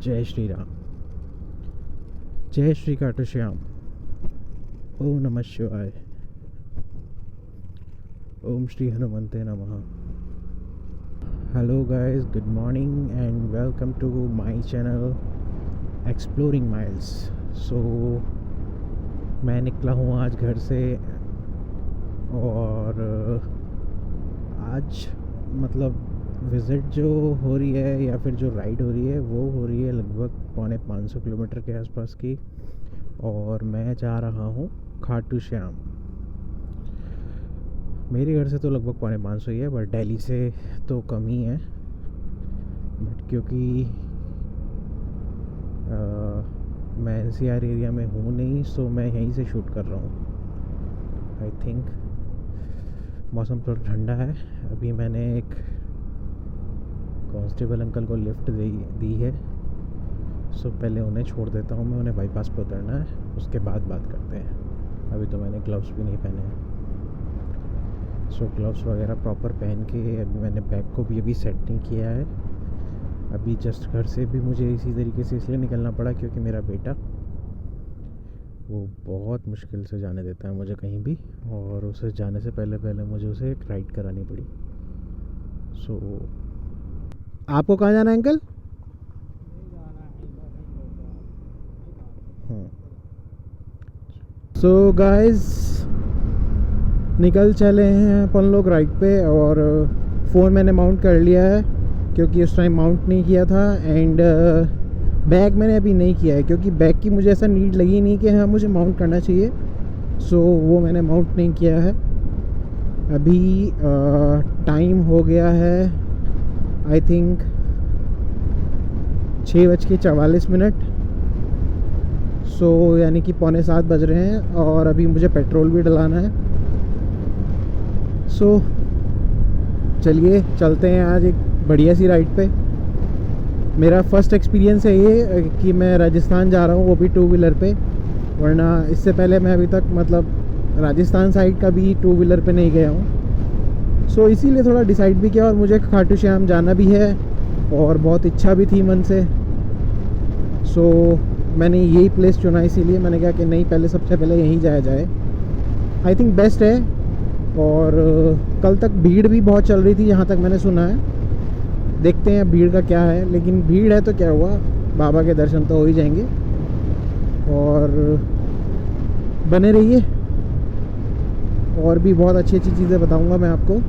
जय श्री राम। जय श्री खाटू श्याम। ओम नमः शिवाय। ओम श्री हनुमंते नमः। Hello guys, good morning and welcome to my channel exploring miles. So मैं निकला हूँ आज घर से और आज मतलब विज़िट जो हो रही है या फिर जो राइड हो रही है वो हो रही है लगभग 450 किलोमीटर के आसपास की, और मैं जा रहा हूँ खाटू श्याम। मेरे घर से तो लगभग 450 ही है, बट दिल्ली से तो कम ही है। बट क्योंकि मैं एनसीआर एरिया में हूँ नहीं, सो मैं यहीं से शूट कर रहा हूँ। आई थिंक मौसम थोड़ा ठंडा है। अभी मैंने एक कांस्टेबल अंकल को लिफ्ट दी है, सो पहले उन्हें छोड़ देता हूँ मैं। उन्हें बाईपास पर उतरना है, उसके बाद बात करते हैं। अभी तो मैंने ग्लव्स भी नहीं पहने हैं, सो ग्लव्स वगैरह प्रॉपर पहन के अभी मैंने बैग को भी अभी सेट नहीं किया है। अभी जस्ट घर से भी मुझे इसी तरीके से इसलिए निकलना पड़ा क्योंकि मेरा बेटा वो बहुत मुश्किल से जाने देता है मुझे कहीं भी, और उसे जाने से पहले मुझे उसे एक राइड करानी पड़ी। सो आपको कहाँ जाना है अंकल? सो गाइस, निकल चले हैं अपन लोग राइड पे। और फ़ोन मैंने माउंट कर लिया है क्योंकि उस टाइम माउंट नहीं किया था। एंड बैग मैंने अभी नहीं किया है क्योंकि बैग की मुझे ऐसा नीड लगी नहीं कि हाँ मुझे माउंट करना चाहिए। सो वो मैंने माउंट नहीं किया है। अभी टाइम हो गया है आई थिंक 6:44। सो यानी कि 6:45 बज रहे हैं और अभी मुझे पेट्रोल भी डलाना है। सो चलिए चलते हैं आज एक बढ़िया सी राइड पे। मेरा फर्स्ट एक्सपीरियंस है ये कि मैं राजस्थान जा रहा हूँ, वो भी टू व्हीलर पे। वरना इससे पहले मैं अभी तक मतलब राजस्थान साइड का भी टू व्हीलर पे नहीं गया हूँ। सो इसीलिए थोड़ा डिसाइड भी किया, और मुझे खाटू श्याम जाना भी है और बहुत इच्छा भी थी मन से। सो मैंने यही प्लेस चुना, इसीलिए मैंने कहा कि नहीं, पहले सबसे पहले यहीं जाया जाए। आई थिंक बेस्ट है। और कल तक भीड़ भी बहुत चल रही थी यहाँ तक मैंने सुना है। देखते हैं भीड़ का क्या है, लेकिन भीड़ है तो क्या हुआ, बाबा के दर्शन तो हो ही जाएंगे। और बने रहिए, और भी बहुत अच्छी अच्छी चीज़ें बताऊंगा मैं आपको।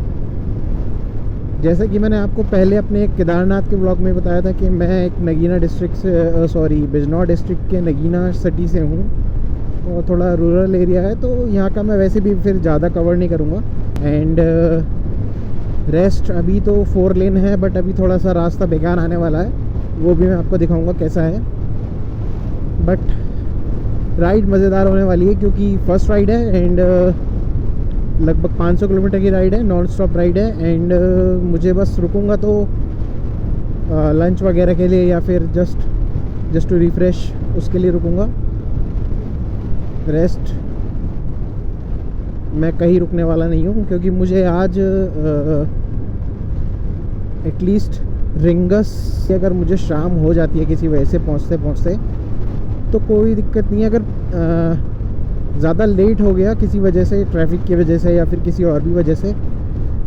जैसे कि मैंने आपको पहले अपने केदारनाथ के ब्लॉग में बताया था कि मैं एक नगीना डिस्ट्रिक्ट से बिजनौर डिस्ट्रिक्ट के नगीना सिटी से हूँ, और थोड़ा रूरल एरिया है, तो यहाँ का मैं वैसे भी फिर ज़्यादा कवर नहीं करूँगा। एंड रेस्ट अभी तो 4 लेन है, बट अभी थोड़ा सा रास्ता बेकार आने वाला है, वो भी मैं आपको दिखाऊंगा कैसा है। बट राइड मज़ेदार होने वाली है क्योंकि फर्स्ट राइड है एंड लगभग 500 किलोमीटर की राइड है, नॉन स्टॉप राइड है। एंड मुझे बस रुकूंगा तो लंच वगैरह के लिए या फिर जस्ट टू रिफ़्रेश, उसके लिए रुकूंगा। रेस्ट मैं कहीं रुकने वाला नहीं हूँ क्योंकि मुझे आज एटलीस्ट रिंगस, अगर मुझे शाम हो जाती है किसी वजह से पहुँचते पहुँचते तो कोई दिक्कत नहीं है। अगर ज़्यादा लेट हो गया किसी वजह से, ट्रैफिक की वजह से या फिर किसी और भी वजह से,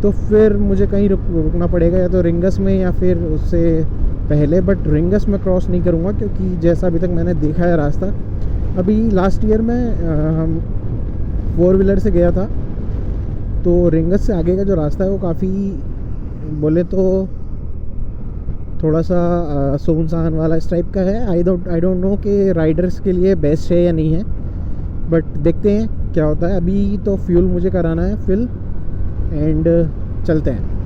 तो फिर मुझे कहीं रुकना पड़ेगा, या तो रिंगस में या फिर उससे पहले। बट रिंगस में क्रॉस नहीं करूँगा क्योंकि जैसा अभी तक मैंने देखा है रास्ता, अभी लास्ट ईयर में हम 4 व्हीलर से गया था, तो रिंगस से आगे का जो रास्ता है वो काफ़ी बोले तो थोड़ा सा सुनसान वाला इस टाइप का है। आई डोंट नो कि राइडर्स के लिए बेस्ट है या नहीं है, बट देखते हैं क्या होता है। अभी तो फ्यूल मुझे कराना है फिल, एंड चलते हैं।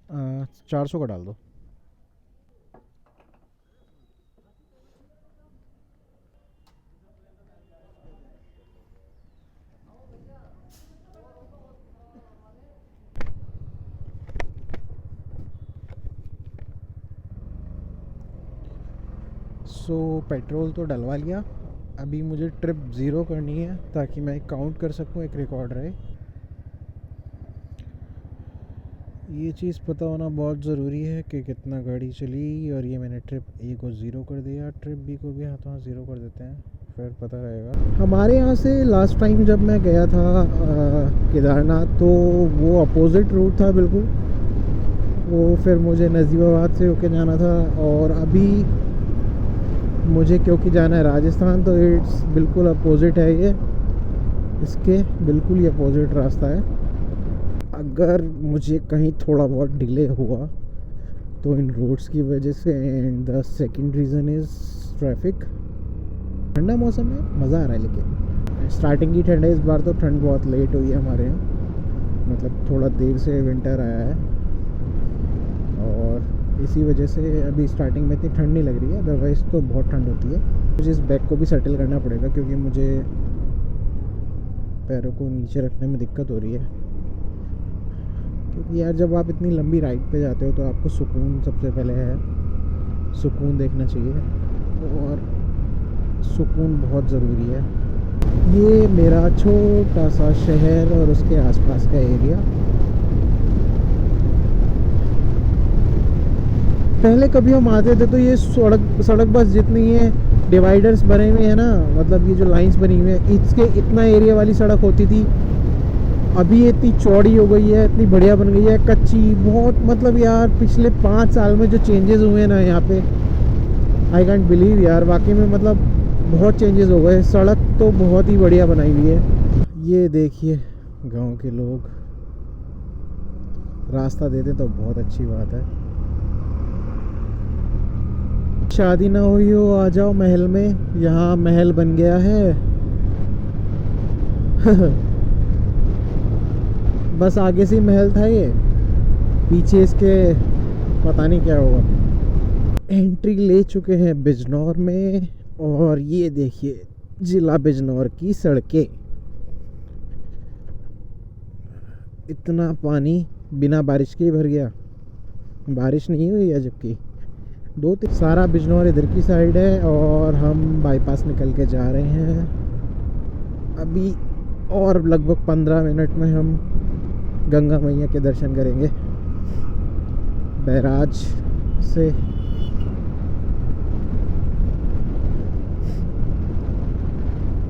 आ, 400 का डाल दो। सो पेट्रोल तो डलवा लिया, अभी मुझे ट्रिप ज़ीरो करनी है ताकि मैं काउंट कर सकूं, एक रिकॉर्ड रहे। ये चीज़ पता होना बहुत ज़रूरी है कि कितना गाड़ी चली, और ये मैंने ट्रिप ए को ज़ीरो कर दिया, ट्रिप बी को भी हाथों हाथ ज़ीरो कर देते हैं, फिर पता रहेगा। हमारे यहाँ से लास्ट टाइम जब मैं गया था केदारनाथ, तो वो अपोजिट रूट था बिल्कुल, वो फिर मुझे नजीबाबाद से होके जाना था, और अभी मुझे क्योंकि जाना है राजस्थान, तो इट्स बिल्कुल अपोजिट है, ये इसके बिल्कुल ही अपोजिट रास्ता है। अगर मुझे कहीं थोड़ा बहुत डिले हुआ तो इन रोड्स की वजह से, and the second reason is traffic. ठंडा मौसम है, मज़ा आ रहा है, लेकिन स्टार्टिंग की ठंड है इस बार, तो ठंड बहुत लेट हुई है हमारे यहाँ, मतलब थोड़ा देर से विंटर आया है, और इसी वजह से अभी स्टार्टिंग में इतनी ठंड नहीं लग रही है, अदरवाइज़ तो बहुत ठंड होती है। मुझे इस बैग को भी सेटल करना पड़ेगा क्योंकि मुझे पैरों को नीचे रखने में दिक्कत हो रही है, क्योंकि यार जब आप इतनी लंबी राइड पे जाते हो तो आपको सुकून सबसे पहले है, सुकून देखना चाहिए, और सुकून बहुत ज़रूरी है। ये मेरा छोटा सा शहर और उसके आसपास का एरिया। पहले कभी हम आते थे तो ये सड़क बस जितनी है, डिवाइडर्स बने हुए हैं ना, मतलब ये जो लाइंस बनी हुई है, इसके इतना एरिया वाली सड़क होती थी, अभी ये इतनी चौड़ी हो गई है, इतनी बढ़िया बन गई है, कच्ची बहुत, मतलब यार पिछले 5 साल में जो चेंजेस हुए हैं ना यहाँ पे, आई कैंट बिलीव यार, वाकई में मतलब बहुत चेंजेस हो गए। सड़क तो बहुत ही बढ़िया बनाई हुई है। ये देखिए गांव के लोग, रास्ता दे दे तो बहुत अच्छी बात है। शादी ना हुई हो, आ जाओ महल में, यहाँ महल बन गया है। बस आगे से महल था, ये पीछे इसके पता नहीं क्या होगा। एंट्री ले चुके हैं बिजनौर में, और ये देखिए जिला बिजनौर की सड़कें। इतना पानी बिना बारिश के ही भर गया, बारिश नहीं हुई है, जबकि सारा बिजनौर इधर की साइड है, और हम बाईपास निकल के जा रहे हैं अभी, और लगभग 15 मिनट में हम गंगा मैया के दर्शन करेंगे बैराज से।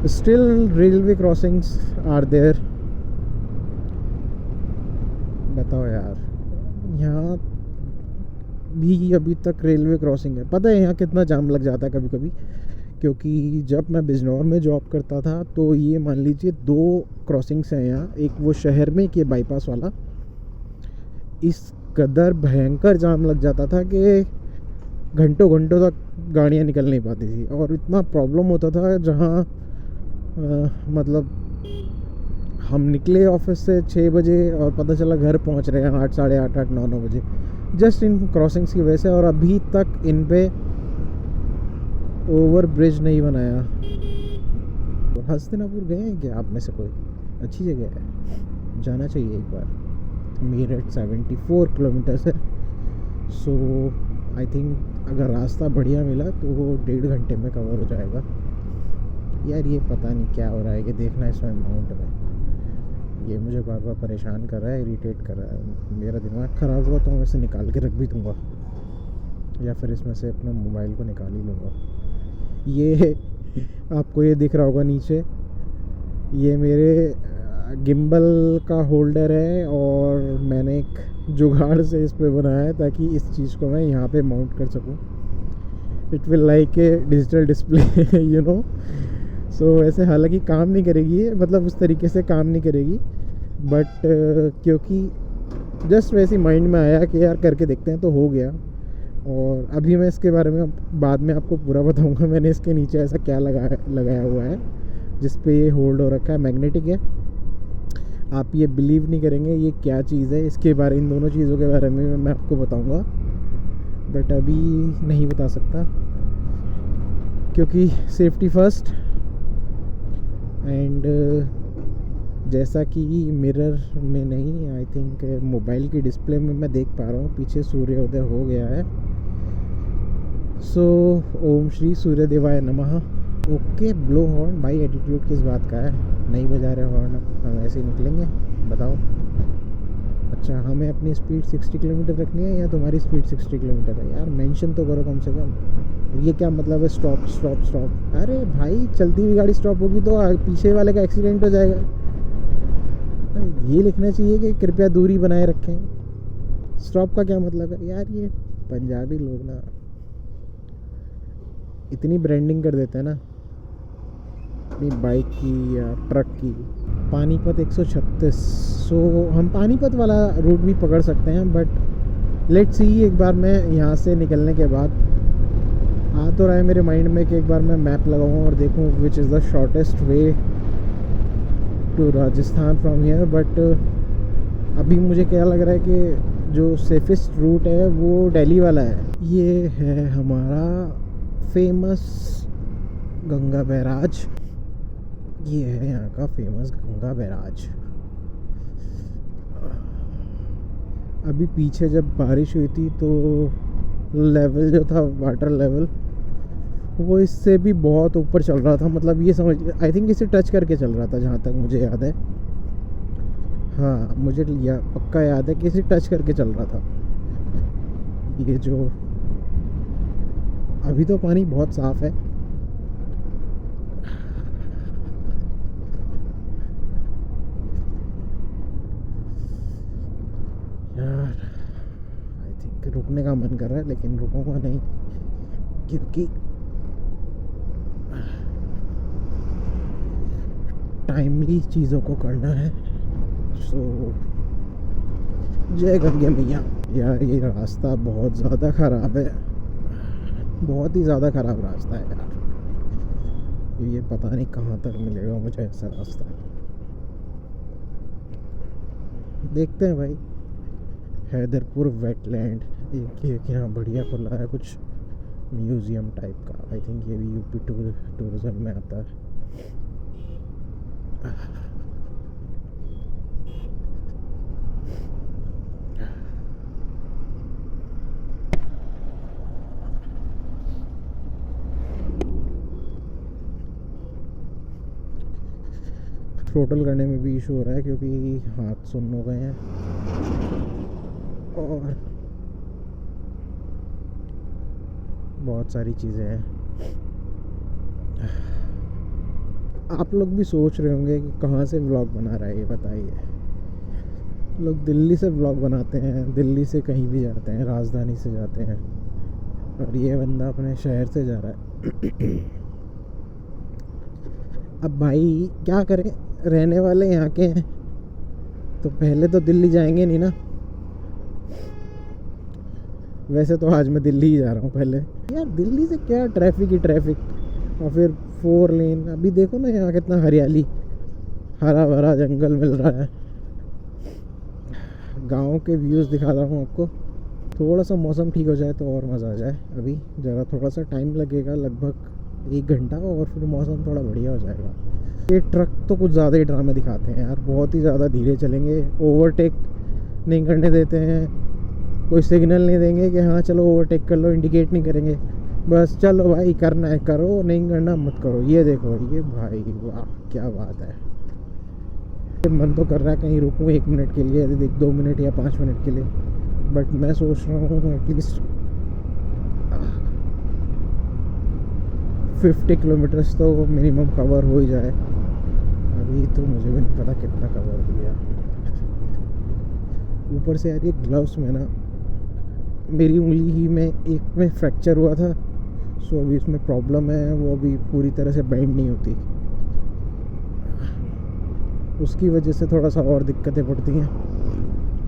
Still railway crossings are there. बताओ यार, यहाँ भी अभी तक रेलवे क्रॉसिंग है। पता है यहाँ कितना जाम लग जाता है कभी कभी, क्योंकि जब मैं बिजनौर में जॉब करता था तो ये मान लीजिए 2 क्रॉसिंग्स हैं यहाँ, एक वो शहर में, कि बाईपास वाला, इस कदर भयंकर जाम लग जाता था कि घंटों घंटों तक गाड़ियाँ निकल नहीं पाती थी, और इतना प्रॉब्लम होता था। जहाँ मतलब हम निकले ऑफिस से 6 बजे और पता चला घर पहुँच रहे हैं 8, साढ़े 8, 9 बजे, जस्ट इन क्रॉसिंग्स की वजह से। और अभी तक इन पे ओवर ब्रिज नहीं बनाया। हस्तिनापुर गए हैं क्या आप में से कोई? अच्छी जगह है, जाना चाहिए एक बार। मेरठ 74 किलोमीटर है, सो आई थिंक अगर रास्ता बढ़िया मिला तो वो 1.5 घंटे में कवर हो जाएगा। यार ये पता नहीं क्या हो रहा है, कि देखना इसमें माउंट में, ये मुझे बार बार परेशान कर रहा है, इरिटेट कर रहा है। मेरा दिमाग ख़राब हुआ तो मैं इसे निकाल के रख भी दूँगा, या फिर इसमें से अपने मोबाइल को निकाल ही लूँगा। ये आपको ये दिख रहा होगा नीचे, ये मेरे गिम्बल का होल्डर है, और मैंने एक जुगाड़ से इस पे बनाया है ताकि इस चीज़ को मैं यहाँ पे माउंट कर सकूँ। It will like a digital display you know. So ऐसे हालांकि काम नहीं करेगी ये, मतलब उस तरीके से काम नहीं करेगी, बट क्योंकि जस्ट वैसे माइंड में आया कि यार करके देखते हैं, तो हो गया। और अभी मैं इसके बारे में बाद में आपको पूरा बताऊंगा। मैंने इसके नीचे ऐसा क्या लगाया हुआ है जिस पे ये होल्ड हो रखा है, मैग्नेटिक है। आप ये बिलीव नहीं करेंगे ये क्या चीज़ है। इसके बारे, इन दोनों चीज़ों के बारे में मैं आपको बताऊंगा, बट अभी नहीं बता सकता क्योंकि सेफ्टी फर्स्ट। एंड जैसा कि मिरर में नहीं, आई थिंक मोबाइल की डिस्प्ले में मैं देख पा रहा हूँ पीछे सूर्योदय हो गया है। सो ओम श्री सूर्य देवाय नमः। ओके, ब्लो हॉर्न भाई, एटीट्यूड किस बात का है? नहीं बजा रहे हॉर्न, हम ऐसे ही निकलेंगे, बताओ। अच्छा, हमें अपनी स्पीड 60 किलोमीटर रखनी है या तुम्हारी स्पीड 60 किलोमीटर है? यार मेंशन तो करो कम से कम। ये क्या मतलब है स्टॉप स्टॉप स्टॉप? अरे भाई, चलती हुई गाड़ी स्टॉप होगी तो पीछे वाले का एक्सीडेंट हो जाएगा। ये लिखना चाहिए कि कृपया दूरी बनाए रखें। स्टॉप का क्या मतलब है यार? ये पंजाबी लोग ना इतनी ब्रांडिंग कर देते हैं ना अपनी बाइक की या ट्रक की। पानीपत 136, सो हम पानीपत वाला रूट भी पकड़ सकते हैं, बट लेट्स सी। एक बार मैं यहाँ से निकलने के बाद आ तो रहा है मेरे माइंड में कि एक बार मैं मैप लगाऊँ और देखूँ which is the shortest way to Rajasthan from here. But अभी मुझे क्या लग रहा है कि जो सेफेस्ट रूट है वो दिल्ली वाला है। ये है हमारा फेमस गंगा बैराज। ये है यहाँ का फेमस गंगा बैराज। अभी पीछे जब बारिश हुई थी तो लेवल जो था, वाटर लेवल, वो इससे भी बहुत ऊपर चल रहा था। मतलब ये समझ, आई थिंक इसे टच करके चल रहा था जहाँ तक मुझे याद है। हाँ, मुझे पक्का याद है कि इसे टच करके चल रहा था। ये जो अभी तो पानी बहुत साफ़ है। यार आई थिंक रुकने का मन कर रहा है, लेकिन रुकूंगा नहीं क्योंकि टाइमली चीज़ों को करना है। सो जय गंगे मैया। यार ये रास्ता बहुत ज़्यादा ख़राब है, बहुत ही ज़्यादा ख़राब रास्ता है यार। ये पता नहीं कहाँ तक मिलेगा मुझे ऐसा रास्ता। देखते हैं भाई। हैदरपुर वेटलैंड, एक यहाँ बढ़िया खुला है कुछ म्यूज़ियम टाइप का। आई थिंक ये भी यूपी टूरिज़्म में आता है। थ्रोटल करने में भी इशू हो रहा है क्योंकि हाथ सुन्न हो गए हैं और बहुत सारी चीज़ें हैं। आप लोग भी सोच रहे होंगे कि कहाँ से व्लॉग बना रहा है ये, बताइए। लोग दिल्ली से व्लॉग बनाते हैं, दिल्ली से कहीं भी जाते हैं, राजधानी से जाते हैं, और ये बंदा अपने शहर से जा रहा है। अब भाई क्या करें, रहने वाले यहाँ के हैं तो पहले तो दिल्ली जाएंगे नहीं ना। वैसे तो आज मैं दिल्ली ही जा रहा हूँ पहले। यार दिल्ली से क्या ट्रैफिक ही ट्रैफिक, और फिर 4 लेन। अभी देखो ना यहाँ कितना हरियाली, हरा भरा जंगल मिल रहा है। गांव के व्यूज़ दिखा रहा हूँ आपको। थोड़ा सा मौसम ठीक हो जाए तो और मज़ा आ जाए। अभी ज़रा थोड़ा सा टाइम लगेगा, लगभग 1 घंटा, और फिर मौसम थोड़ा बढ़िया हो जाएगा। ये ट्रक तो कुछ ज़्यादा ही ड्रामे दिखाते हैं यार, बहुत ही ज़्यादा धीरे चलेंगे, ओवरटेक नहीं करने देते हैं, कोई सिग्नल नहीं देंगे कि हाँ चलो ओवरटेक कर लो, इंडिकेट नहीं करेंगे, बस चलो भाई करना है करो, नहीं करना मत करो। ये देखो, ये भाई वाह क्या बात है। मन तो कर रहा है कहीं रुकूं 1 मिनट के लिए, 2 मिनट या 5 मिनट के लिए, बट मैं सोच रहा हूँ एटलीस्ट 50 किलोमीटर्स तो मिनिमम कवर हो ही जाए। अभी तो मुझे भी नहीं पता कितना कवर किया। ऊपर से यार ये ग्लव्स में ना मेरी उंगली ही में एक में फ्रैक्चर हुआ था, सो अभी इसमें प्रॉब्लम है, वो अभी पूरी तरह से बेंड नहीं होती, उसकी वजह से थोड़ा सा और दिक्कतें पड़ती हैं,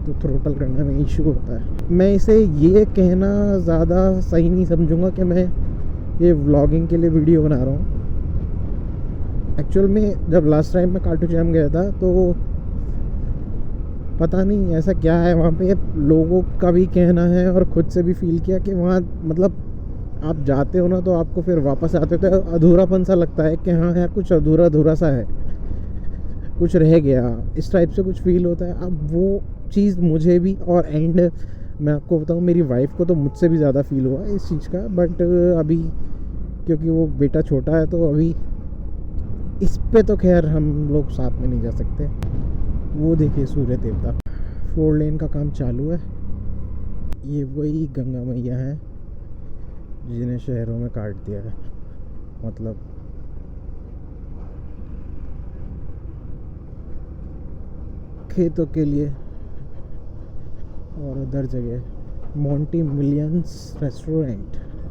तो थ्रोटल करने में इशू होता है। मैं इसे ये कहना ज़्यादा सही नहीं समझूंगा कि मैं ये व्लॉगिंग के लिए वीडियो बना रहा हूँ। एक्चुअल में जब लास्ट टाइम मैं खाटू श्याम गया था तो पता नहीं ऐसा क्या है वहाँ पे, लोगों का भी कहना है और ख़ुद से भी फील किया कि वहाँ मतलब आप जाते हो ना तो आपको फिर वापस आते हो तो अधूरापन सा लगता है कि हाँ यार कुछ अधूरा अधूरा सा है, कुछ रह गया, इस टाइप से कुछ फील होता है। अब वो चीज़ मुझे भी, और एंड मैं आपको बताऊं, मेरी वाइफ को तो मुझसे भी ज़्यादा फील हुआ इस चीज़ का, बट अभी क्योंकि वो बेटा छोटा है तो अभी इस पे तो खैर हम लोग साथ में नहीं जा सकते। वो देखिए सूर्य देवता। 4 लेन का काम चालू है। ये वही गंगा मैया हैं जिन्हें शहरों में काट दिया है, मतलब खेतों के लिए और अदर जगह। मोंटी मिलियंस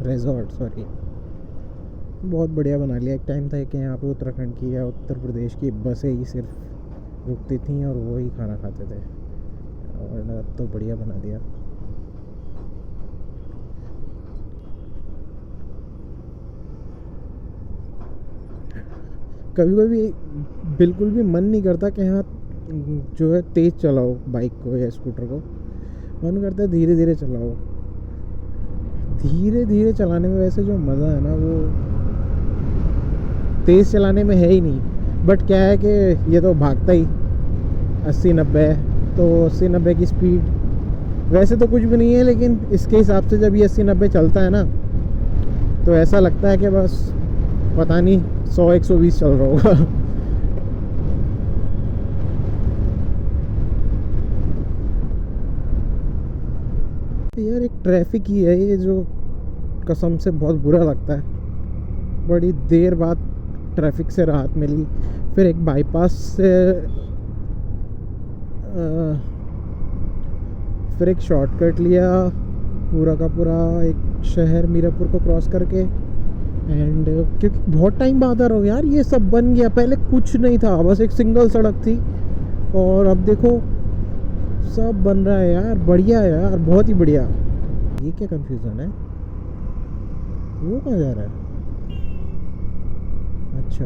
रिजॉर्ट सॉरी, बहुत बढ़िया बना लिया। एक टाइम था कि यहाँ पे उत्तराखंड की या उत्तर प्रदेश की बसें ही सिर्फ रुकती थी और वो ही खाना खाते थे, और अब तो बढ़िया बना दिया। कभी कभी बिल्कुल भी मन नहीं करता कि हाँ जो है तेज़ चलाओ बाइक को या स्कूटर को, मन करता है धीरे धीरे चलाओ। धीरे धीरे चलाने में वैसे जो मज़ा है ना वो तेज़ चलाने में है ही नहीं। बट क्या है कि ये तो भागता ही 80-90 है, तो 80-90 की स्पीड वैसे तो कुछ भी नहीं है, लेकिन इसके हिसाब से जब ये 80-90 चलता है ना तो ऐसा लगता है कि बस पता नहीं 100-120 चल रहा होगा। यार एक ट्रैफिक ही है ये जो कसम से बहुत बुरा लगता है। बड़ी देर बाद ट्रैफिक से राहत मिली। फिर एक बाईपास से फिर एक शॉर्टकट लिया पूरा का पूरा एक शहर मीरापुर को क्रॉस करके। एंड क्योंकि बहुत टाइम बाद आ रहा हूँ यार, ये सब बन गया। पहले कुछ नहीं था, बस एक सिंगल सड़क थी, और अब देखो सब बन रहा है यार। बढ़िया है यार, बहुत ही बढ़िया। ये क्या कंफ्यूजन है, वो कहाँ जा रहा है? अच्छा,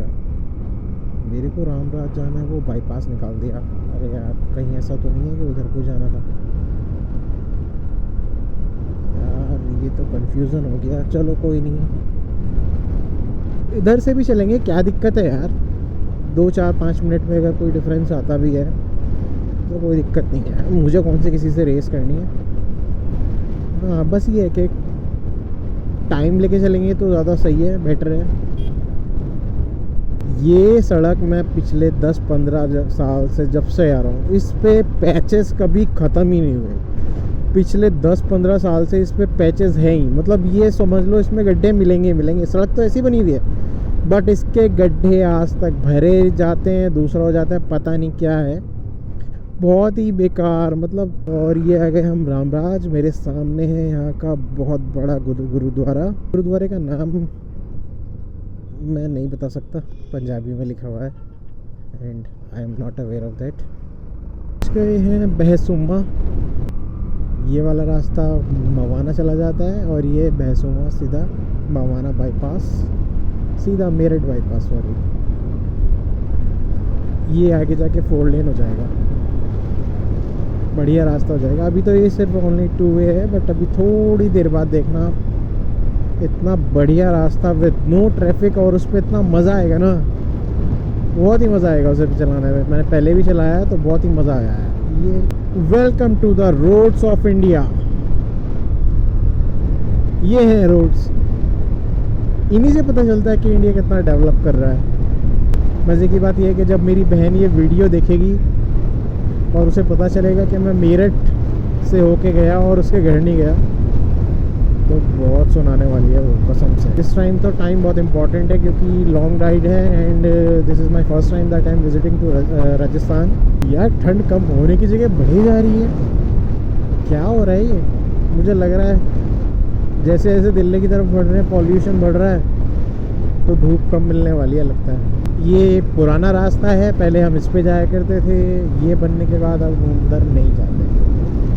मेरे को रामराज जाना है, वो बाईपास निकाल दिया। अरे यार कहीं ऐसा तो नहीं है कि उधर को जाना था यार, ये तो कंफ्यूजन हो गया। चलो कोई नहीं, इधर से भी चलेंगे, क्या दिक्कत है यार। 2-4-5 मिनट में अगर कोई डिफरेंस आता भी है तो कोई दिक्कत नहीं है। मुझे कौन से किसी से रेस करनी है। हाँ बस ये है कि टाइम लेके चलेंगे तो ज़्यादा सही है, बेटर है। ये सड़क मैं पिछले 10-15 साल से जब से आ रहा हूँ, इस पे पैचेस कभी ख़त्म ही नहीं हुए। पिछले 10-15 साल से इस पे पैचेस हैं ही, मतलब ये समझ लो इसमें गड्ढे मिलेंगे। सड़क तो ऐसी बनी हुई है बट इसके गड्ढे आज तक भरे जाते हैं, दूसरा हो जाता है, पता नहीं क्या है, बहुत ही बेकार मतलब। और ये आ गए हम रामराज। मेरे सामने है यहाँ का बहुत बड़ा गुरुद्वारे का नाम मैं नहीं बता सकता, पंजाबी में लिखा हुआ है and I am not aware of that. गए हैं बहसुम्मा। ये वाला रास्ता मवाना चला जाता है और ये बहसुम्मा सीधा मवाना बाईपास, सीधा मेरठ बाईपास सॉरी। ये आगे जाके 4 लेन हो जाएगा, बढ़िया रास्ता हो जाएगा। अभी तो ये सिर्फ ओनली 2 वे है, बट अभी थोड़ी देर बाद देखना इतना बढ़िया रास्ता विद नो ट्रैफिक, और उस पर इतना मज़ा आएगा ना, बहुत ही मज़ा आएगा उसे भी चलाने में। मैंने पहले भी चलाया है तो बहुत ही मज़ा आया है। ये welcome to the roads of India. ये हैं रोड्स, इन्हीं से पता चलता है कि इंडिया कितना डेवलप कर रहा है। मज़े की बात यह है कि जब मेरी बहन ये वीडियो देखेगी और उसे पता चलेगा कि मैं मेरठ से होके गया और उसके घर नहीं गया, तो बहुत सुनाने वाली है वो कसम से। इस टाइम तो टाइम बहुत इंपॉर्टेंट है क्योंकि लॉन्ग राइड है and this is my first time that I am visiting to Rajasthan. यार ठंड कम होने की जगह बढ़ी जा रही है, क्या हो रहा है ये? मुझे लग रहा है जैसे जैसे दिल्ली की तरफ बढ़ रहे हैं, पॉल्यूशन बढ़ रहा है, तो धूप कम मिलने वाली है लगता है। ये पुराना रास्ता है, पहले हम इस पे जाया करते थे, ये बनने के बाद अब उधर नहीं जाते।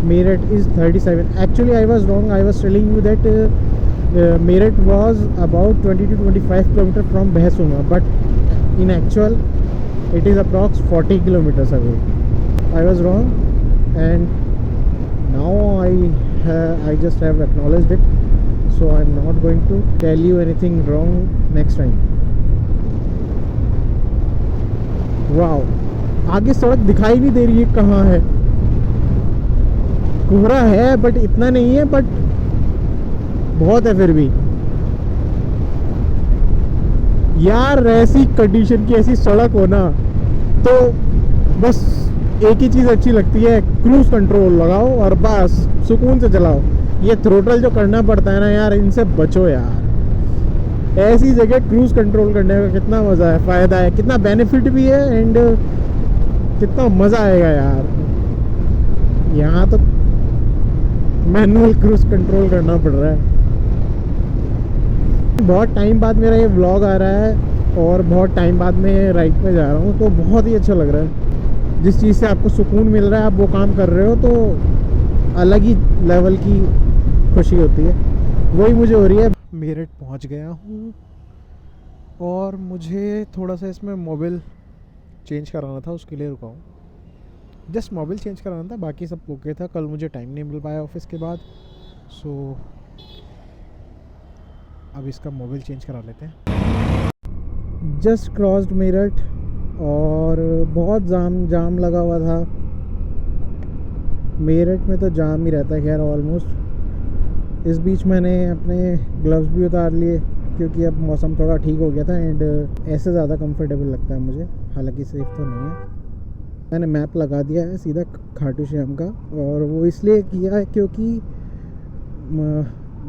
Meerut is 37. Actually, I was wrong. I was telling you that Meerut was about 20 to 25 kilometers from Behsuma, but in actual, it is approx 40 kilometers away. I was wrong, and now I just have acknowledged it. So I'm not going to tell you anything wrong next time. Wow, आगे सड़क दिखाई नहीं दे रही है, कहाँ है? कोहरा है बट इतना नहीं है, बट बहुत है फिर भी यार। ऐसी कंडीशन की ऐसी सड़क हो ना तो बस एक ही चीज़ अच्छी लगती है, क्रूज कंट्रोल लगाओ और बस सुकून से चलाओ। ये थ्रोटल जो करना पड़ता है ना यार, इनसे बचो यार। ऐसी जगह क्रूज कंट्रोल करने का कितना मज़ा है, फ़ायदा है, कितना बेनिफिट भी है एंड कितना मज़ा आएगा यार। यहाँ तो मैनुअल क्रूज कंट्रोल करना पड़ रहा है। बहुत टाइम बाद मेरा ये व्लॉग आ रहा है और बहुत टाइम बाद मैं राइड पे जा रहा हूँ, तो बहुत ही अच्छा लग रहा है। जिस चीज़ से आपको सुकून मिल रहा है, आप वो काम कर रहे हो, तो अलग ही लेवल की खुशी होती है। वही मुझे हो रही है। मेरठ पहुँच गया हूँ और मुझे थोड़ा सा इसमें मोबाइल चेंज कराना था, उसके लिए रुका हूँ। जस्ट मोबाइल चेंज कराना था, बाकी सब ओके था। कल मुझे टाइम नहीं मिल पाया ऑफिस के बाद, सो अब इसका मोबाइल चेंज करा लेते हैं। जस्ट क्रॉस्ड मेरठ और बहुत जाम लगा हुआ था। मेरठ में तो जाम ही रहता है खैर ऑलमोस्ट। इस बीच मैंने अपने ग्लव्स भी उतार लिए क्योंकि अब मौसम थोड़ा ठीक हो गया था एंड ऐसे ज़्यादा कंफर्टेबल लगता है मुझे, हालांकि सेफ़ तो नहीं है। मैंने मैप लगा दिया है सीधा खाटू श्याम का, और वो इसलिए किया है क्योंकि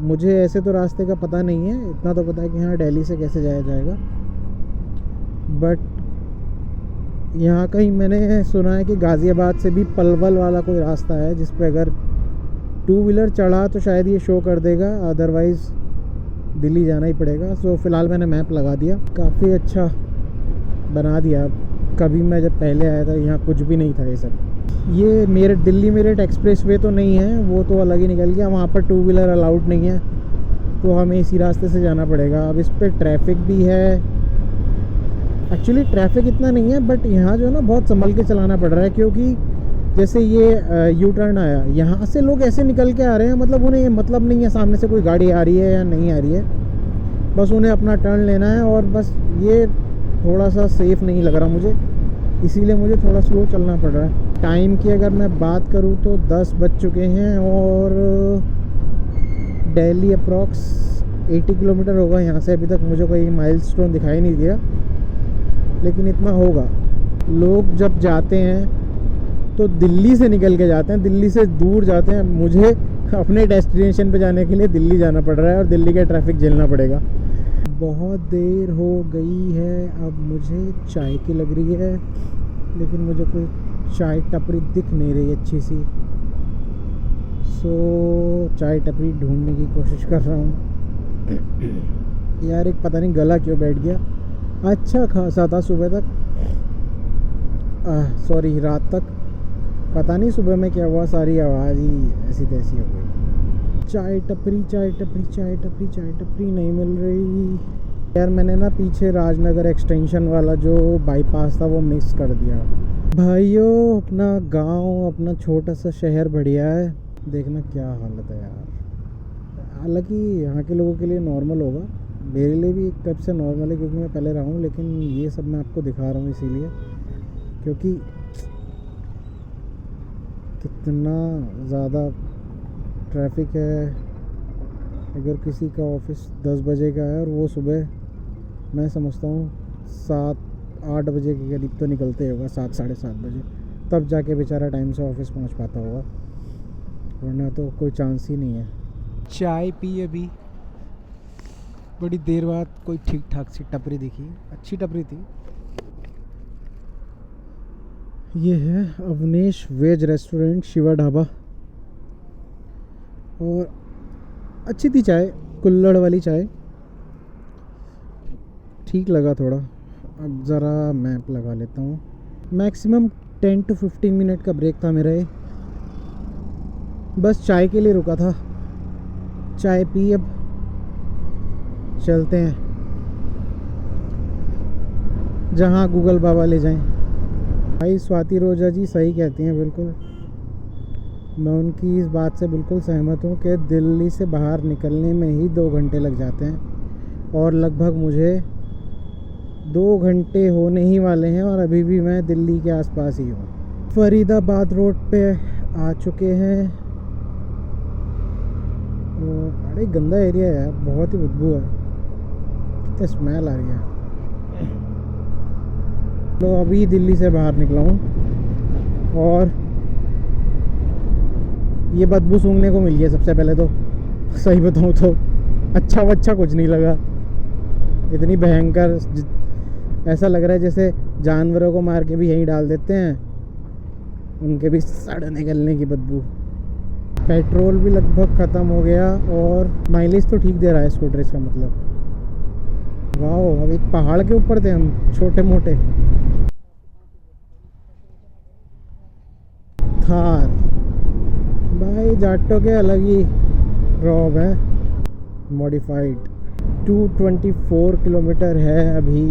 मुझे ऐसे तो रास्ते का पता नहीं है। इतना तो पता है कि हाँ दिल्ली से कैसे जाया जाएगा, बट यहाँ कहीं मैंने सुना है कि गाज़ियाबाद से भी पलवल वाला कोई रास्ता है जिस पे अगर टू व्हीलर चढ़ा तो शायद ये शो कर देगा, अदरवाइज़ दिल्ली जाना ही पड़ेगा। सो फ़िलहाल मैंने मैप लगा दिया, काफ़ी अच्छा बना दिया। कभी मैं जब पहले आया था यहाँ कुछ भी नहीं था ये सब। ये मेरठ दिल्ली मेरठ एक्सप्रेस वे तो नहीं है, वो तो अलग ही निकल गया। वहाँ पर टू व्हीलर अलाउड नहीं है, तो हमें इसी रास्ते से जाना पड़ेगा। अब इस पर ट्रैफिक भी है, एक्चुअली ट्रैफिक इतना नहीं है, बट यहाँ जो है ना बहुत संभल के चलाना पड़ रहा है क्योंकि जैसे ये यू टर्न आया, यहाँ से लोग ऐसे निकल के आ रहे हैं, मतलब उन्हें ये मतलब नहीं है सामने से कोई गाड़ी आ रही है या नहीं आ रही है, बस उन्हें अपना टर्न लेना है। और बस ये थोड़ा सा सेफ़ नहीं लग रहा मुझे, इसीलिए मुझे थोड़ा स्लो चलना पड़ रहा है। टाइम की अगर मैं बात करूँ तो 10 बज चुके हैं और दिल्ली अप्रॉक्स 80 किलोमीटर होगा यहाँ से। अभी तक मुझे कोई माइलस्टोन दिखाई नहीं दिया, लेकिन इतना होगा। लोग जब जाते हैं तो दिल्ली से निकल के जाते हैं, दिल्ली से दूर जाते हैं। मुझे अपने डेस्टिनेशन पे जाने के लिए दिल्ली जाना पड़ रहा है और दिल्ली का ट्रैफिक झेलना पड़ेगा। बहुत देर हो गई है, अब मुझे चाय की लग रही है, लेकिन मुझे कोई चाय टपरी दिख नहीं रही अच्छी सी। सो चाय टपरी ढूंढने की कोशिश कर रहा हूँ। यार एक पता नहीं गला क्यों बैठ गया, अच्छा खासा था सुबह तक, सॉरी रात तक। पता नहीं सुबह में क्या हुआ, सारी आवाज़ ही ऐसी तैसी हो गई। चाय टपरी चाय टपरी चाय टपरी चाय टपरी नहीं मिल रही यार। मैंने ना पीछे राजनगर एक्सटेंशन वाला जो बाईपास था वो मिस कर दिया। भाइयों अपना गांव, अपना छोटा सा शहर बढ़िया है, देखना क्या हालत है यार। हालांकि यहाँ के लोगों के लिए नॉर्मल होगा, मेरे लिए भी एक टाइप से नॉर्मल है क्योंकि मैं पहले रहा हूँ, लेकिन ये सब मैं आपको दिखा रहा हूँ इसीलिए क्योंकि कितना ज़्यादा ट्रैफिक है। अगर किसी का ऑफिस 10 बजे का है और वो सुबह मैं समझता हूँ 7-8 बजे के करीब तो निकलते होगा, 7 साढ़े 7 बजे, तब जाके बेचारा टाइम से ऑफिस पहुँच पाता होगा, वरना तो कोई चांस ही नहीं है। चाय पी अभी बड़ी देर बाद, कोई ठीक ठाक सी टपरी दिखी, अच्छी टपरी थी। ये है अवनेश वेज रेस्टोरेंट, शिवा ढाबा, और अच्छी थी चाय, कुल्हड़ वाली चाय, ठीक लगा थोड़ा। अब ज़रा मैप लगा लेता हूँ। मैक्सिमम 10 to 15 मिनट का ब्रेक था मेरा ये, बस चाय के लिए रुका था। चाय पी, अब चलते हैं जहाँ गूगल बाबा ले जाएं। भाई स्वाति रोजा जी सही कहती हैं, बिल्कुल मैं उनकी इस बात से बिल्कुल सहमत हूँ कि दिल्ली से बाहर निकलने में ही 2 घंटे लग जाते हैं, और लगभग मुझे 2 घंटे होने ही वाले हैं और अभी भी मैं दिल्ली के आसपास ही हूँ। फरीदाबाद रोड पे आ चुके हैं बड़ा ही गंदा एरिया है यार, बहुत ही बदबू है, कितनी स्मेल आ रही है। तो अभी दिल्ली से बाहर निकला हूँ और ये बदबू सूंघने को मिली है सबसे पहले तो। सही बताऊँ तो अच्छा कुछ नहीं लगा, इतनी भयंकर, ऐसा लग रहा है जैसे जानवरों को मार के भी यहीं डाल देते हैं, उनके भी सड़ निकलने की बदबू। पेट्रोल भी लगभग ख़त्म हो गया और माइलेज तो ठीक दे रहा है स्कूटर इसका मतलब। वाह, अब एक पहाड़ के ऊपर थे हम, छोटे मोटे। थार भाई जाटो के अलग ही रॉब है, मॉडिफाइड। 224 किलोमीटर है अभी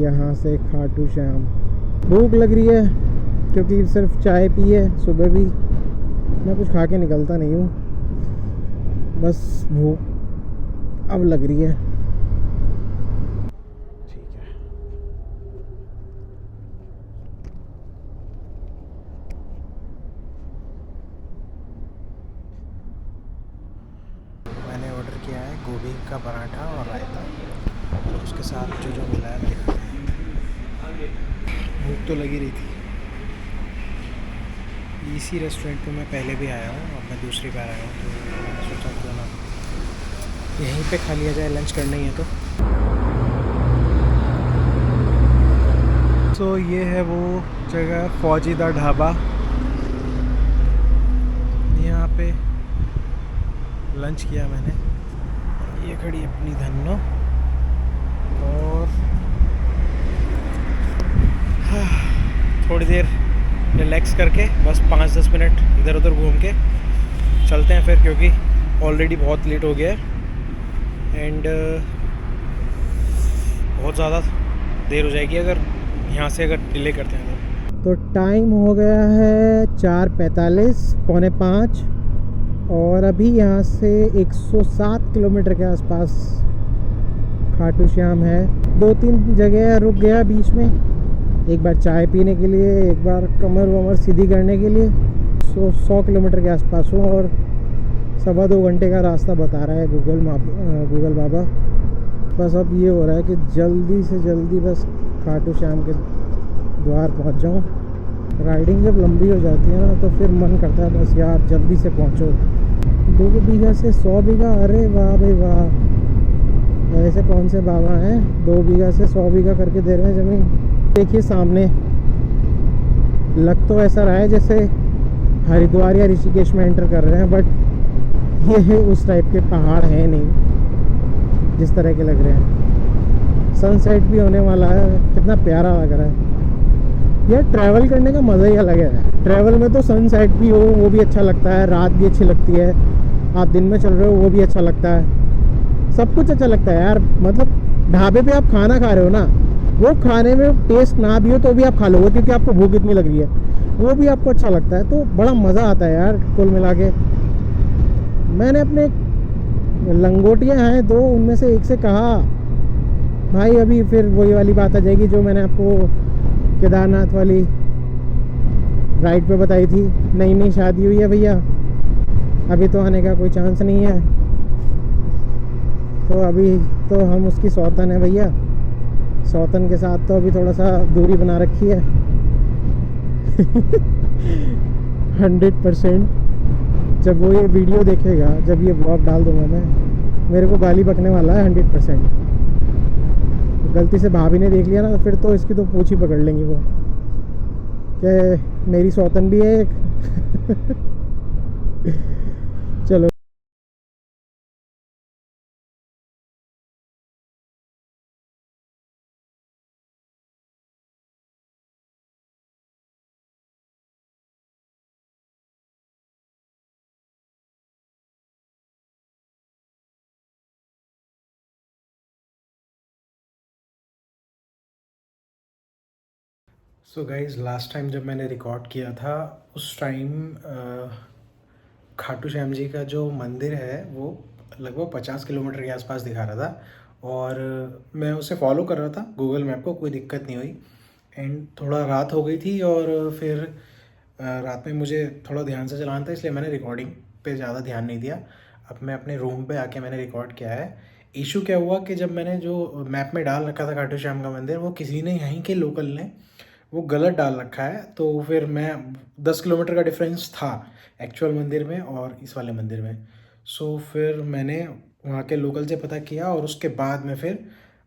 यहाँ से खाटू श्याम। भूख लग रही है क्योंकि सिर्फ चाय पी है सुबह भी, मैं कुछ खा के निकलता नहीं हूँ, बस भूख अब लग रही है। ठीक है, मैंने ऑर्डर किया है गोभी का पराठा और रायता, और उसके साथ जो जो मिला है देखा। भूख तो लगी रही थी। इसी रेस्टोरेंट पे मैं पहले भी आया हूँ, अब मैं दूसरी बार आया हूँ, तो मैंने सोचा क्यों ना यहीं पे खा लिया जाए, लंच करना ही है तो। तो ये है वो जगह, फौजीदा ढाबा। यहाँ पे लंच किया मैंने। ये खड़ी अपनी धन्नो, और थोड़ी देर रिलैक्स करके बस 5-10 मिनट इधर उधर घूम के चलते हैं फिर, क्योंकि ऑलरेडी बहुत लेट हो गया है एंड बहुत ज़्यादा देर हो जाएगी अगर यहाँ से अगर डिले करते हैं तो टाइम हो गया है 4:45, 4:45, और अभी यहाँ से 107 किलोमीटर के आसपास खाटू श्याम है। 2-3 जगह रुक गया बीच में, एक बार चाय पीने के लिए, एक बार कमर वमर सीधी करने के लिए। 100 किलोमीटर के आसपास हूँ और 2.25 घंटे का रास्ता बता रहा है गूगल बाबा। बस अब ये हो रहा है कि जल्दी से जल्दी बस खाटू श्याम के द्वार पहुँच जाऊँ। राइडिंग जब लंबी हो जाती है ना तो फिर मन करता है बस यार जल्दी से पहुँचो। 2 बीघा से 100 बीघा, अरे वाह भाई वाह, ऐसे कौन से बाबा हैं 2 बीघा से 100 बीघा करके दे रहे हैं ज़मीन। देखिए सामने, लग तो ऐसा रहा है जैसे हरिद्वार या ऋषिकेश में एंटर कर रहे हैं, बट ये है उस टाइप के पहाड़ हैं नहीं जिस तरह के लग रहे हैं। सनसेट भी होने वाला है, कितना प्यारा लग रहा है यार। ट्रैवल करने का मज़ा ही अलग है। ट्रैवल में तो सनसेट भी हो वो भी अच्छा लगता है, रात भी अच्छी लगती है, आप दिन में चल रहे हो वो भी अच्छा लगता है, सब कुछ अच्छा लगता है यार। मतलब ढाबे पे आप खाना खा रहे हो ना, वो खाने में टेस्ट ना भी हो तो भी आप खा लोगे क्योंकि आपको भूख इतनी लग रही है, वो भी आपको अच्छा लगता है, तो बड़ा मज़ा आता है यार कुल मिला के। मैंने अपने लंगोटियाँ हैं 2, उनमें से एक से कहा भाई अभी फिर वही वाली बात आ जाएगी जो मैंने आपको केदारनाथ वाली राइड पे बताई थी, नई शादी हुई है भैया, अभी तो आने का कोई चांस नहीं है, तो अभी तो हम उसकी सौतन है भैया, सौतन के साथ तो अभी थोड़ा सा दूरी बना रखी है। 100% जब वो ये वीडियो देखेगा, जब ये व्लॉग डाल दूंगा मैं, मेरे को गाली बकने वाला है 100%। गलती से भाभी ने देख लिया ना तो फिर तो इसकी तो पूंछ ही पकड़ लेंगी वो, कि मेरी सौतन भी है एक। चलो सो गाइज़, लास्ट टाइम जब मैंने रिकॉर्ड किया था उस टाइम खाटू श्याम जी का जो मंदिर है वो लगभग 50 किलोमीटर के आसपास दिखा रहा था, और मैं उसे फॉलो कर रहा था गूगल मैप को, कोई दिक्कत नहीं हुई। एंड थोड़ा रात हो गई थी और फिर रात में मुझे थोड़ा ध्यान से चलाना था, इसलिए मैंने रिकॉर्डिंग पे ज़्यादा ध्यान नहीं दिया। अब मैं अपने रूम पे आके मैंने रिकॉर्ड किया है। इशू क्या हुआ कि जब मैंने जो मैप में डाल रखा था खाटू श्याम का मंदिर, वो किसी ने यहीं के लोकल ने वो गलत डाल रखा है। तो फिर मैं 10 किलोमीटर का डिफरेंस था एक्चुअल मंदिर में और इस वाले मंदिर में। सो फिर मैंने वहाँ के लोकल से पता किया और उसके बाद मैं फिर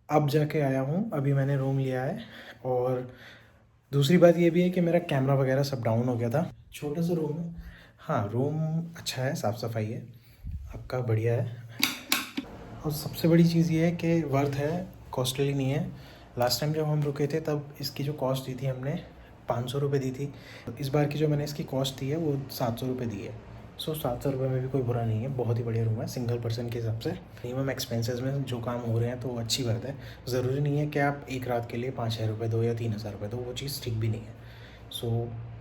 अब जाके आया हूँ। अभी मैंने रूम लिया है। और दूसरी बात ये भी है कि मेरा कैमरा वगैरह सब डाउन हो गया था। छोटा सा रूम है। हाँ, रूम अच्छा है, साफ़ सफाई है, आपका बढ़िया है। और सबसे बड़ी चीज़ ये है कि वर्थ है, कॉस्टली नहीं है। लास्ट टाइम जब हम रुके थे तब इसकी जो कॉस्ट दी थी हमने 500 रुपये दी थी। इस बार की जो मैंने इसकी कॉस्ट दी है वो 700 रुपये दी है। सो 700 रुपये में भी कोई बुरा नहीं है, बहुत ही बढ़िया रूम है सिंगल पर्सन के हिसाब से। मिनिमम एक्सपेंसेस में जो काम हो रहे हैं तो वो अच्छी बात है। ज़रूरी नहीं है कि आप एक रात के लिए 5,000 रुपये दो या 3,000 रुपये दो, वो चीज़ ठीक भी नहीं है। सो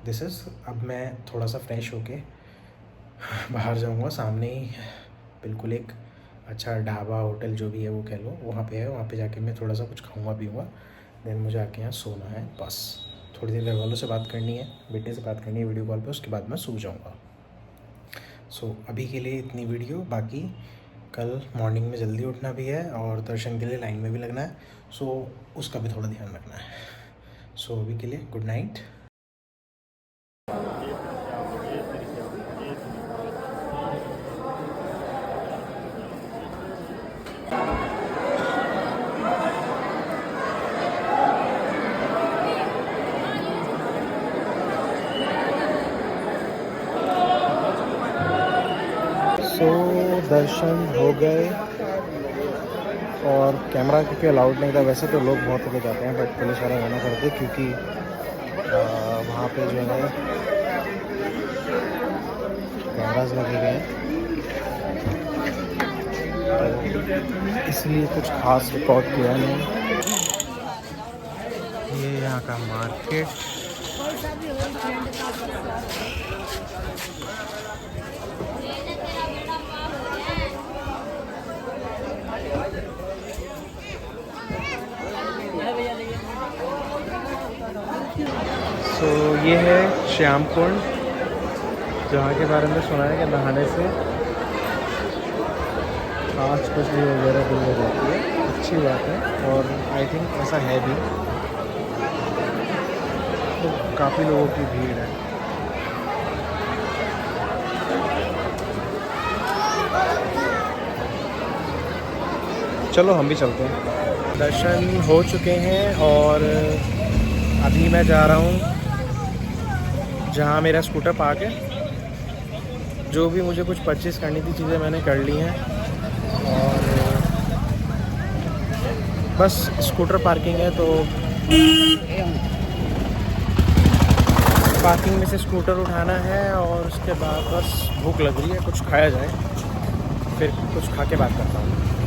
दिस इज़, अब मैं थोड़ा सा फ्रेश होके बाहर जाऊँगा। सामने ही बिल्कुल एक अच्छा ढाबा होटल जो भी है वो कह लो, वहाँ पे है। वहाँ पे जाके मैं थोड़ा सा कुछ खाऊंगा पीऊँगा, देन मुझे आके यहाँ सोना है बस। थोड़ी देर घर वालों से बात करनी है, बेटे से बात करनी है वीडियो कॉल पे, उसके बाद मैं सो जाऊँगा। सो अभी के लिए इतनी वीडियो। बाकी कल मॉर्निंग में जल्दी उठना भी है और दर्शन के लिए लाइन में भी लगना है। सो उसका भी थोड़ा ध्यान रखना है। सो अभी के लिए गुड नाइट। सो दर्शन हो गए और कैमरा क्योंकि अलाउड नहीं था। वैसे तो लोग बहुत होके जाते हैं बट पुलिस वाले मना करते क्योंकि वहाँ पे जो है कैमराज लगे गए हैं, तो इसलिए कुछ खास रिकॉर्ड किया नहीं। ये यहाँ का मार्केट। सो ये है श्याम कुंड, जहाँ के बारे में सुना है कि नहाने से आँच खुजली वगैरह दूर हो जाती है। अच्छी बात है और आई थिंक ऐसा है भी। तो काफ़ी लोगों की भीड़ है। चलो हम भी चलते हैं। दर्शन हो चुके हैं और अभी मैं जा रहा हूँ जहाँ मेरा स्कूटर पार्क है। जो भी मुझे कुछ परचेज़ करनी थी चीज़ें मैंने कर ली हैं और बस स्कूटर पार्किंग है, तो पार्किंग में से स्कूटर उठाना है और उसके बाद बस भूख लग रही है, कुछ खाया जाए, फिर कुछ खा के बात करता हूँ।